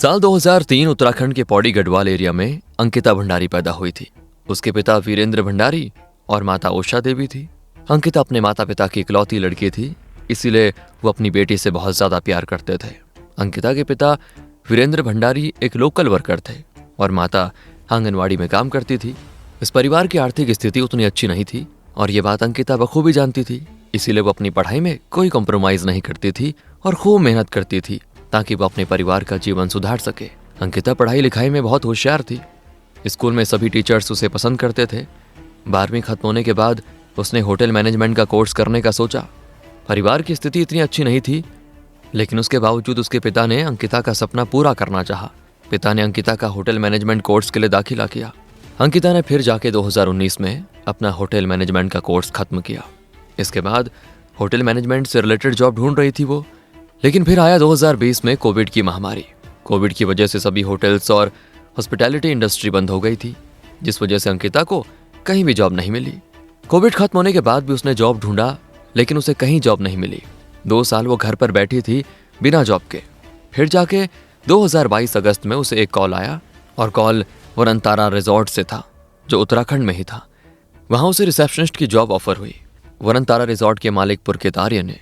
साल 2003 उत्तराखंड के पौड़ी गढ़वाल एरिया में अंकिता भंडारी पैदा हुई थी। उसके पिता वीरेंद्र भंडारी और माता उषा देवी थी। अंकिता अपने माता पिता की इकलौती लड़की थी, इसीलिए वो अपनी बेटी से बहुत ज्यादा प्यार करते थे। अंकिता के पिता वीरेंद्र भंडारी एक लोकल वर्कर थे और माता आंगनवाड़ी में काम करती थी। इस परिवार की आर्थिक स्थिति उतनी अच्छी नहीं थी और ये बात अंकिता बखूबी जानती थी, इसीलिए वो अपनी पढ़ाई में कोई कॉम्प्रोमाइज नहीं करती थी और खूब मेहनत करती थी ताकि वो अपने परिवार का जीवन सुधार सके। अंकिता पढ़ाई लिखाई में बहुत होशियार थी। स्कूल में सभी टीचर्स उसे पसंद करते थे। 12वीं खत्म होने के बाद उसने होटल मैनेजमेंट का कोर्स करने का सोचा। परिवार की स्थिति इतनी अच्छी नहीं थी, लेकिन उसके बावजूद उसके पिता ने अंकिता का सपना पूरा करना चाहा। पिता ने अंकिता का होटल मैनेजमेंट कोर्स के लिए दाखिला किया। अंकिता ने फिर जाके 2019 में अपना होटल मैनेजमेंट का कोर्स खत्म किया। इसके बाद होटल मैनेजमेंट से रिलेटेड जॉब ढूंढ रही थी वो, लेकिन फिर आया 2020 में कोविड की महामारी। कोविड की वजह से सभी होटल्स और हॉस्पिटैलिटी इंडस्ट्री बंद हो गई थी, जिस वजह से अंकिता को कहीं भी जॉब नहीं मिली। कोविड खत्म होने के बाद भी उसने जॉब ढूंढा, लेकिन उसे कहीं जॉब नहीं मिली। 2 साल वो घर पर बैठी थी बिना जॉब के। फिर जाके 2022 अगस्त में उसे एक कॉल आया और कॉल वरनतारा रिजॉर्ट से था, जो उत्तराखंड में ही था। वहां उसे रिसेप्शनिस्ट की जॉब ऑफर हुई। वरनतारा रिजॉर्ट के मालिक पुरकित आर्य ने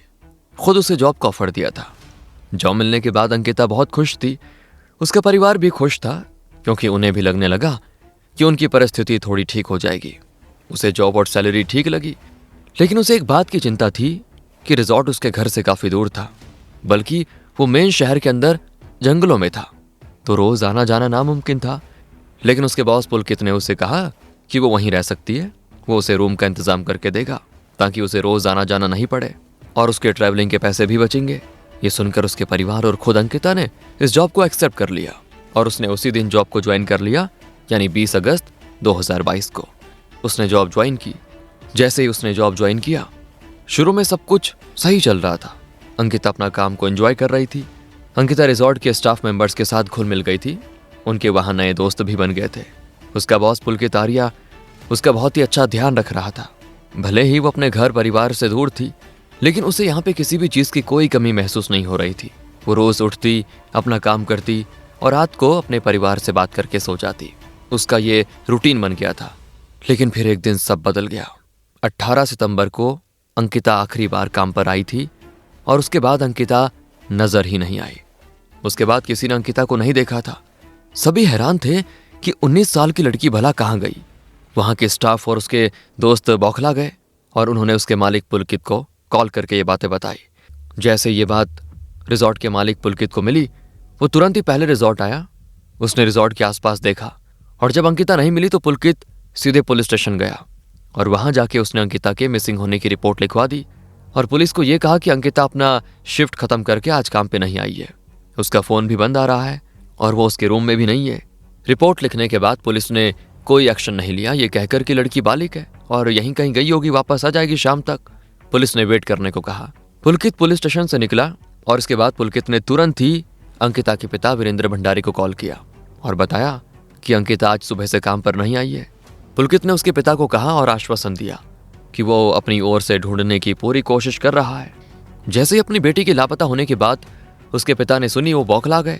खुद उसे जॉब का ऑफर दिया था। जॉब मिलने के बाद अंकिता बहुत खुश थी। उसका परिवार भी खुश था, क्योंकि उन्हें भी लगने लगा कि उनकी परिस्थिति थोड़ी ठीक हो जाएगी। उसे जॉब और सैलरी ठीक लगी, लेकिन उसे एक बात की चिंता थी कि रिजॉर्ट उसके घर से काफी दूर था, बल्कि वो मेन शहर के अंदर जंगलों में था, तो रोज आना जाना नामुमकिन था। लेकिन उसके बॉस पुलकित ने उसे कहा कि वो वहीं रह सकती है, वो उसे रूम का इंतजाम करके देगा ताकि उसे रोज आना जाना नहीं पड़े और उसके ट्रैवलिंग के पैसे भी बचेंगे। ये सुनकर उसके परिवार और खुद अंकिता ने इस जॉब को एक्सेप्ट कर लिया और उसने उसी दिन जॉब को ज्वाइन कर लिया, यानी 20 अगस्त 2022 को उसने जॉब ज्वाइन की। जैसे ही उसने जॉब ज्वाइन किया, शुरू में सब कुछ सही चल रहा था। अंकिता अपना काम को एंजॉय कर रही थी। अंकिता रिजॉर्ट के स्टाफ मेंबर्स के साथ घुल मिल गई थी। उनके वहां नए दोस्त भी बन गए थे। उसका बॉस पुलकित आर्य उसका बहुत ही अच्छा ध्यान रख रहा था। भले ही वो अपने घर परिवार से दूर थी, लेकिन उसे यहाँ पे किसी भी चीज की कोई कमी महसूस नहीं हो रही थी। वो रोज उठती, अपना काम करती और रात को अपने परिवार से बात करके सो जाती। उसका ये रूटीन बन गया था। लेकिन फिर एक दिन सब बदल गया। 18 सितंबर को अंकिता आखिरी बार काम पर आई थी और उसके बाद अंकिता नजर ही नहीं आई। उसके बाद किसी ने अंकिता को नहीं देखा था। सभी हैरान थे कि 19 साल की लड़की भला कहाँ गई। वहां के स्टाफ और उसके दोस्त बौखला गए और उन्होंने उसके मालिक पुलकित को कॉल करके ये बातें बताई। जैसे ये बात रिजॉर्ट के मालिक पुलकित को मिली, वो तुरंत ही पहले रिजॉर्ट आया। उसने रिजॉर्ट के आसपास देखा और जब अंकिता नहीं मिली तो पुलकित सीधे पुलिस स्टेशन गया और वहां जाके उसने अंकिता के मिसिंग होने की रिपोर्ट लिखवा दी और पुलिस को यह कहा कि अंकिता अपना शिफ्ट खत्म करके आज काम पे नहीं आई है। उसका फोन भी बंद आ रहा है और वो उसके रूम में भी नहीं है। रिपोर्ट लिखने के बाद पुलिस ने कोई एक्शन नहीं लिया, ये कहकर कि लड़की बालिग है और यहीं कहीं गई होगी, वापस आ जाएगी शाम तक। पुलिस ने वेट करने को कहा। पुलकित पुलिस स्टेशन से निकला और इसके बाद पुलकित ने तुरंत ही अंकिता के पिता वीरेंद्र भंडारी को कॉल किया और बताया कि अंकिता आज सुबह से काम पर नहीं आई है। पुलकित ने उसके पिता को कहा और आश्वासन दिया कि वो अपनी ओर से ढूंढने की पूरी कोशिश कर रहा है। जैसे ही अपनी बेटी के लापता होने की बात उसके पिता ने सुनी, वो बौखला गए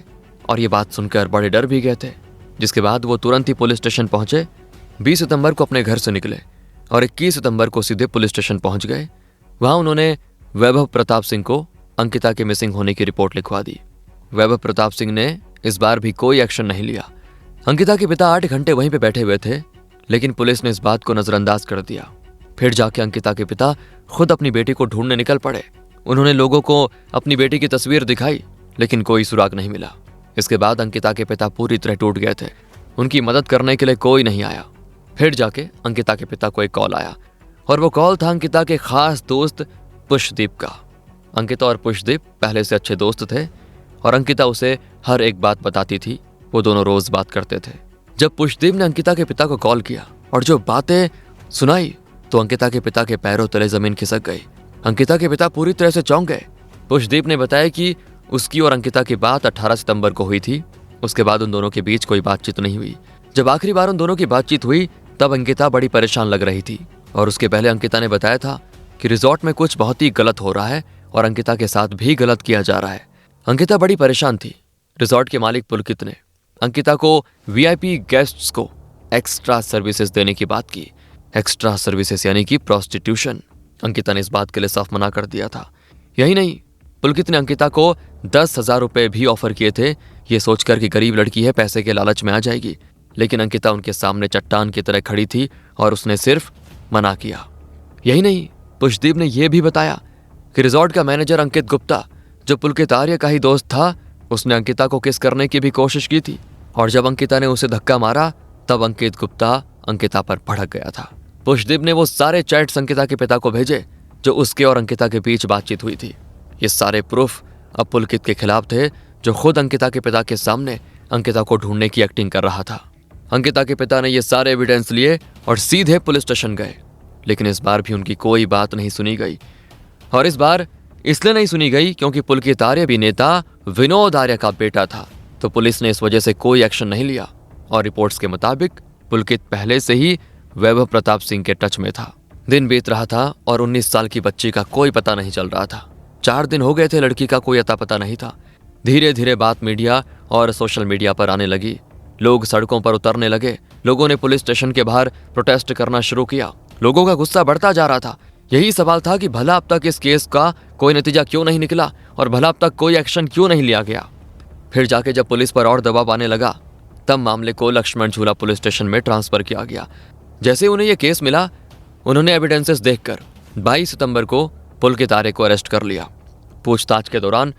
और ये बात सुनकर बड़े डर भी गए थे। जिसके बाद वो तुरंत ही पुलिस स्टेशन पहुंचे। 20 सितंबर को अपने घर से निकले और 21 सितंबर को सीधे पुलिस स्टेशन पहुंच गए। वहां उन्होंने वैभव प्रताप सिंह को अंकिता के मिसिंग होने की रिपोर्ट लिखवा दी। वैभव प्रताप सिंह ने इस बार भी कोई एक्शन नहीं लिया। अंकिता के पिता 8 घंटे वहीं पे बैठे हुए थे, लेकिन पुलिस ने इस बात को नजरअंदाज कर दिया। फिर जाके अंकिता के पिता खुद अपनी बेटी को ढूंढने निकल पड़े। उन्होंने लोगों को अपनी बेटी की तस्वीर दिखाई, लेकिन कोई सुराग नहीं मिला। इसके बाद अंकिता के पिता पूरी तरह टूट गए थे। उनकी मदद करने के लिए कोई नहीं आया। फिर जाके अंकिता के पिता को एक कॉल आया और वो कॉल था अंकिता के खास दोस्त पुष्पदीप का। अंकिता और पुष्पदीप पहले से अच्छे दोस्त थे और अंकिता उसे हर एक बात बताती थी। वो दोनों रोज बात करते थे। जब पुष्पदीप ने अंकिता के पिता को कॉल किया और जो बातें सुनाई, तो अंकिता के पिता के पैरों तले जमीन खिसक गई। अंकिता के पिता पूरी तरह से चौंक गए। पुष्पदीप ने बताया कि उसकी और अंकिता की बात 18 सितंबर को हुई थी। उसके बाद उन दोनों के बीच कोई बातचीत नहीं हुई। जब आखिरी बार उन दोनों की बातचीत हुई, तब अंकिता बड़ी परेशान लग रही थी और उसके पहले अंकिता ने बताया था कि रिजॉर्ट में कुछ बहुत ही गलत हो रहा है और अंकिता के साथ भी गलत किया जा रहा है। अंकिता बड़ी परेशान थी रिजॉर्ट के मालिक पुलकित ने अंकिता को वीआईपी गेस्ट्स को एक्स्ट्रा सर्विसेज देने की बात की। एक्स्ट्रा सर्विसेज यानी कि प्रोस्टिट्यूशन। अंकिता ने इस बात के लिए साफ मना कर दिया था। यही नहीं, पुलकित ने अंकिता को 10,000 रुपए भी ऑफर किए थे, ये सोचकर कि गरीब लड़की है, पैसे के लालच में आ जाएगी। लेकिन अंकिता उनके सामने चट्टान की तरह खड़ी थी और उसने सिर्फ मना किया। यही नहीं, पुष्पदीप ने यह भी बताया कि रिजॉर्ट का मैनेजर अंकित गुप्ता, जो पुलकित आर्य का ही दोस्त था, उसने अंकिता को किस करने की भी कोशिश की थी। और जब अंकिता ने उसे धक्का मारा तब अंकित गुप्ता अंकिता पर भड़क गया था। पुष्पदीप ने वो सारे चैट्स अंकिता के पिता को भेजे जो उसके और अंकिता के बीच बातचीत हुई थी। ये सारे प्रूफ अब पुलकित के खिलाफ थे, जो खुद अंकिता के पिता के सामने अंकिता को ढूंढने की एक्टिंग कर रहा था। अंकिता के पिता ने ये सारे एविडेंस लिए और सीधे पुलिस स्टेशन गए। लेकिन इस बार भी उनकी कोई बात नहीं सुनी गई। और इस बार इसलिए नहीं सुनी गई क्योंकि पुलकित आर्य भी नेता विनोद आर्य का बेटा था, तो पुलिस ने इस वजह से कोई एक्शन नहीं लिया। और रिपोर्ट्स के मुताबिक पुलकित पहले से ही वैभव प्रताप सिंह के टच में था। दिन बीत रहा था और 19 साल की बच्ची का कोई पता नहीं चल रहा था। 4 दिन हो गए थे, लड़की का कोई अता पता नहीं था। धीरे धीरे बात मीडिया और सोशल मीडिया पर आने लगी। लोग सड़कों पर उतरने लगे। लोगों ने पुलिस स्टेशन के बाहर प्रोटेस्ट करना शुरू किया। लोगों का गुस्सा बढ़ता जा रहा था। यही सवाल था कि भला अब तक इस केस का कोई नतीजा क्यों नहीं निकला और भला अब तक कोई एक्शन क्यों नहीं लिया गया। फिर जाके जब पुलिस पर और दबाव आने लगा तब मामले को लक्ष्मण झूला पुलिस स्टेशन में ट्रांसफर किया गया। जैसे उन्हें यह केस मिला, उन्होंने एविडेंसेस देखकर 22 सितंबर को पुलकित आर्य को अरेस्ट कर लिया। पूछताछ के दौरान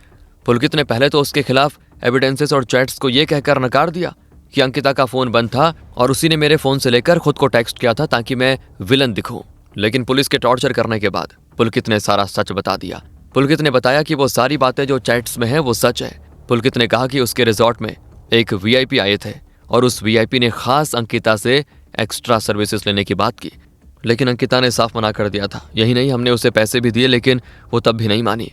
पुलकित ने पहले तो उसके खिलाफ एविडेंसेस और चैट्स को यह कहकर नकार दिया कि अंकिता का फोन बंद था और उसी ने मेरे फोन से लेकर खुद को टेक्स्ट किया था ताकि मैं विलन दिखूं। लेकिन पुलिस के टॉर्चर करने के बाद पुलकित ने सारा सच बता दिया। पुलकित ने बताया कि वो सारी बातें जो चैट्स में हैं वो सच है। पुलकित ने कहा कि उसके रिजॉर्ट में एक वीआईपी आए थे और उस वीआईपी ने खास अंकिता से एक्स्ट्रा सर्विसेज लेने की बात की। लेकिन अंकिता ने साफ मना कर दिया था। यही नहीं, हमने उसे पैसे भी दिए लेकिन वो तब भी नहीं मानी।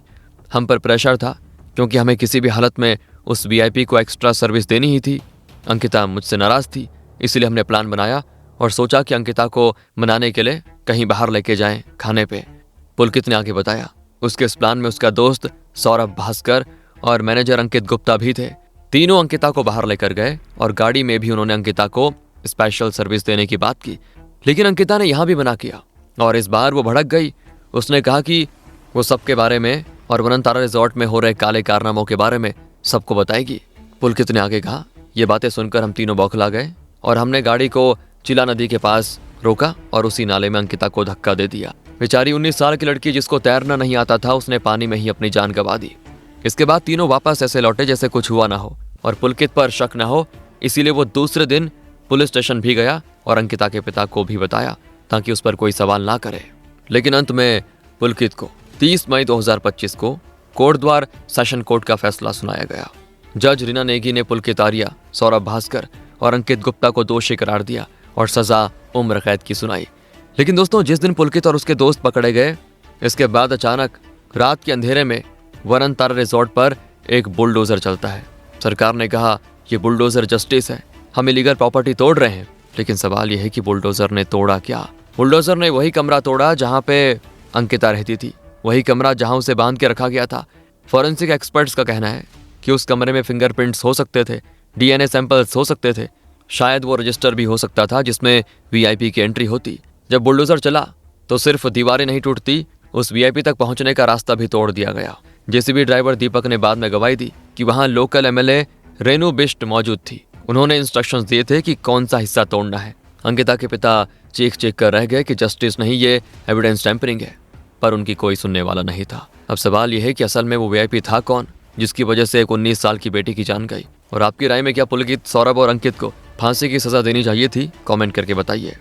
हम पर प्रेशर था क्योंकि हमें किसी भी हालत में उस वीआईपी को एक्स्ट्रा सर्विस देनी ही थी। अंकिता मुझसे नाराज थी, इसलिए हमने प्लान बनाया और सोचा कि अंकिता को मनाने के लिए कहीं बाहर लेके जाएं खाने पे। पुलकित ने आगे बताया उसके इस प्लान में उसका दोस्त सौरभ भास्कर और मैनेजर अंकित गुप्ता भी थे। तीनों अंकिता को बाहर लेकर गए और गाड़ी में भी उन्होंने अंकिता को स्पेशल सर्विस देने की बात की। लेकिन अंकिता ने यहां भी मना किया और इस बार वो भड़क गई। उसने कहा कि वो सबके बारे में और वनतारा रिजॉर्ट में हो रहे काले कारनामों के बारे में सबको बताएगी। पुलकित ने आगे कहा, ये बातें सुनकर हम तीनों बौखला गए और हमने गाड़ी को चिला नदी के पास रोका और उसी नाले में अंकिता को धक्का दे दिया। बेचारी 19 साल की लड़की जिसको तैरना नहीं आता था, उसने पानी में ही अपनी जान गंवा दी। इसके बाद तीनों वापस ऐसे लौटे जैसे कुछ हुआ ना हो और पुलकित पर शक ना हो, इसीलिए वो दूसरे दिन पुलिस स्टेशन भी गया और अंकिता के पिता को भी बताया ताकि उस पर कोई सवाल ना करे। लेकिन अंत में पुलकित को 30 मई 2025 को कोटद्वार सेशन कोर्ट का फैसला सुनाया गया। जज रीना नेगी ने पुलकित आर्य, सौरभ भास्कर और अंकित गुप्ता को दोषी करार दिया और सजा उम्र कैद की सुनाई। लेकिन दोस्तों, जिस दिन पुलकित और उसके दोस्त पकड़े गए, इसके बाद अचानक रात के अंधेरे में वनतारा रिजॉर्ट पर एक बुलडोजर चलता है। सरकार ने कहा ये बुलडोजर जस्टिस है, हम इलीगल प्रॉपर्टी तोड़ रहे हैं। लेकिन सवाल यह है कि बुलडोजर ने तोड़ा क्या? बुलडोजर ने वही कमरा तोड़ा जहां पे अंकिता रहती थी, वही कमरा जहां उसे बांध के रखा गया था। फॉरेंसिक एक्सपर्ट्स का कहना है कि उस कमरे में फिंगरप्रिंट्स हो सकते थे, डीएनए सैंपल्स हो सकते थे, शायद वो रजिस्टर भी हो सकता था जिसमें वीआईपी की एंट्री होती। जब बुलडोजर चला तो सिर्फ दीवारें नहीं टूटती, उस वीआईपी तक पहुंचने का रास्ता भी तोड़ दिया गया। जेसीबी ड्राइवर दीपक ने बाद में गवाही दी कि वहां लोकल एमएलए रेनू बिष्ट मौजूद थी। उन्होंने इंस्ट्रक्शंस दिए थे कि कौन सा हिस्सा तोड़ना है। अंकिता के पिता चीख चीख कर रह गए कि जस्टिस नहीं, ये एविडेंस टैंपरिंग है, पर उनकी कोई सुनने वाला नहीं था। अब सवाल यह है कि असल में वो वीआईपी था कौन जिसकी वजह से एक 19 साल की बेटी की जान गई? और आपकी राय में क्या पुलकित, सौरभ और अंकित को फांसी की सजा देनी चाहिए थी? कमेंट करके बताइए।